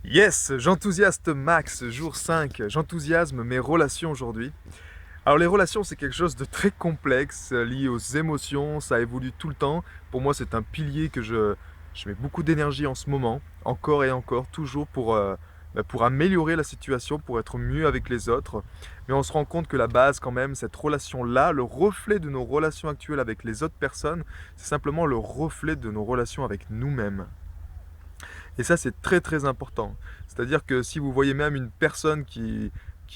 Yes, j'enthousiaste max, jour 5. J'enthousiasme mes relations aujourd'hui. Alors les relations, c'est quelque chose de très complexe, lié aux émotions, ça évolue tout le temps. Pour moi, c'est un pilier que je mets beaucoup d'énergie en ce moment, encore et encore, toujours pour améliorer la situation, pour être mieux avec les autres. Mais on se rend compte que la base, quand même, cette relation-là, le reflet de nos relations actuelles avec les autres personnes, c'est simplement le reflet de nos relations avec nous-mêmes. Et ça, c'est très très important. C'est-à-dire que si vous voyez même une personne qui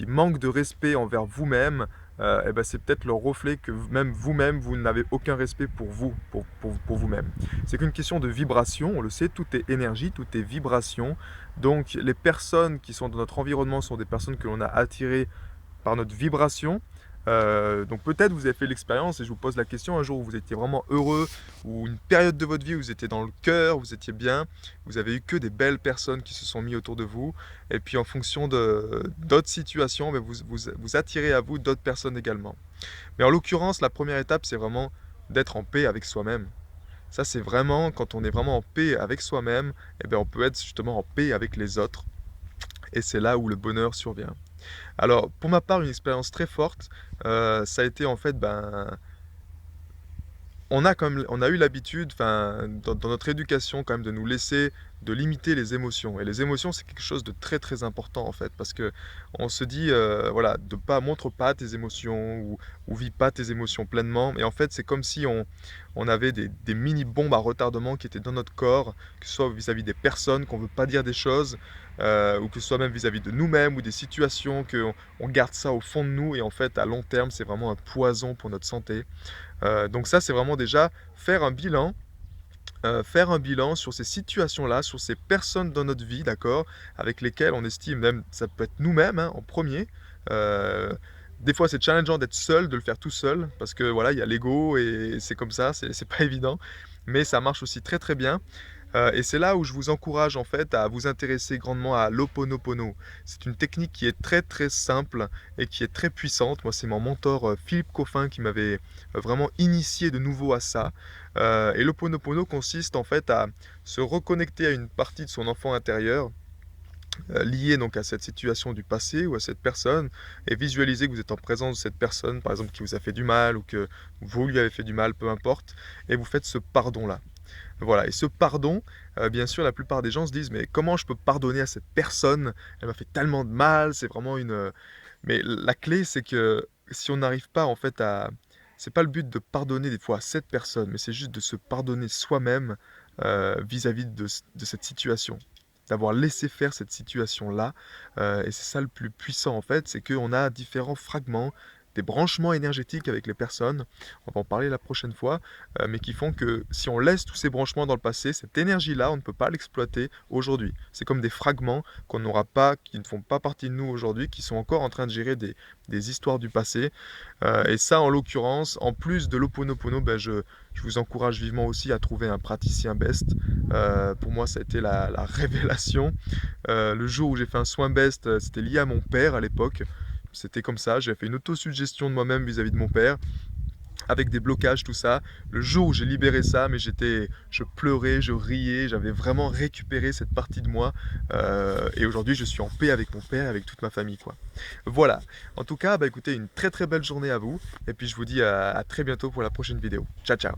manque de respect envers vous-même, eh ben, c'est peut-être le reflet que même vous-même, vous n'avez aucun respect pour vous, pour vous-même. C'est qu'une question de vibration, on le sait, tout est énergie, tout est vibration. Donc les personnes qui sont dans notre environnement sont des personnes que l'on a attirées par notre vibration. Donc peut-être vous avez fait l'expérience et je vous pose la question un jour où vous étiez vraiment heureux ou une période de votre vie où vous étiez dans le cœur, vous étiez bien, vous avez eu que des belles personnes qui se sont mis autour de vous et puis en fonction de d'autres situations, ben, vous attirez à vous d'autres personnes également. Mais en l'occurrence, la première étape, c'est vraiment d'être en paix avec soi-même. Ça, c'est vraiment quand on est vraiment en paix avec soi-même, eh bien, on peut être justement en paix avec les autres et c'est là où le bonheur survient. Alors, pour ma part, une expérience très forte, ça a été en fait, ben, on a eu l'habitude, enfin, dans notre éducation quand même, de nous laisser, de limiter les émotions. Et les émotions, c'est quelque chose de très très important en fait, parce que on se dit, voilà, de pas montre pas tes émotions ou vis pas tes émotions pleinement. Et en fait, c'est comme si on avait des mini bombes à retardement qui étaient dans notre corps, que ce soit vis-à-vis des personnes qu'on veut pas dire des choses, ou que ce soit même vis-à-vis de nous-mêmes ou des situations que on garde ça au fond de nous. Et en fait, à long terme, c'est vraiment un poison pour notre santé. Donc ça, c'est vraiment déjà faire un bilan sur ces situations-là, sur ces personnes dans notre vie, d'accord, avec lesquelles on estime même, ça peut être nous-mêmes, hein, en premier. Heu, des fois, c'est challengeant d'être seul, de le faire tout seul, parce que voilà, il y a l'ego et c'est comme ça, c'est pas évident, mais ça marche aussi très, très bien. Et c'est là où je vous encourage en fait à vous intéresser grandement à l'Ho'oponopono. C'est une technique qui est très, très simple et qui est très puissante. Moi, c'est mon mentor, Philippe Coffin qui m'avait, vraiment initié de nouveau à ça. Et l'Ho'oponopono consiste en fait à se reconnecter à une partie de son enfant intérieur, liée donc à cette situation du passé ou à cette personne et visualiser que vous êtes en présence de cette personne, par exemple qui vous a fait du mal ou que vous lui avez fait du mal, peu importe et vous faites ce pardon-là. Voilà et ce pardon, bien sûr, la plupart des gens se disent: «Mais comment je peux pardonner à cette personne? Elle m'a fait tellement de mal». C'est vraiment mais la clé, c'est que si on n'arrive pas en fait à c'est pas le but de pardonner des fois à cette personne, mais c'est juste de se pardonner soi-même, vis-à-vis de cette situation. D'avoir laissé faire cette situation-là, et c'est ça le plus puissant en fait, c'est qu'on a différents fragments, des branchements énergétiques avec les personnes, on va en parler la prochaine fois, mais qui font que si on laisse tous ces branchements dans le passé, cette énergie-là, on ne peut pas l'exploiter aujourd'hui. C'est comme des fragments qu'on n'aura pas, qui ne font pas partie de nous aujourd'hui, qui sont encore en train de gérer des histoires du passé. Et ça, en l'occurrence, en plus de l'Ho'oponopono, ben, je vous encourage vivement aussi à trouver un praticien best. Pour moi, ça a été la révélation. Le jour où j'ai fait un soin best, c'était lié à mon père à l'époque. C'était comme ça, j'ai fait une autosuggestion de moi-même vis-à-vis de mon père avec des blocages, tout ça. Le jour où j'ai libéré ça, mais je pleurais, je riais, j'avais vraiment récupéré cette partie de moi. Et aujourd'hui, je suis en paix avec mon père et avec toute ma famille, quoi. Voilà. En tout cas, bah, écoutez, une très très belle journée à vous. Et puis je vous dis à très bientôt pour la prochaine vidéo. Ciao, ciao.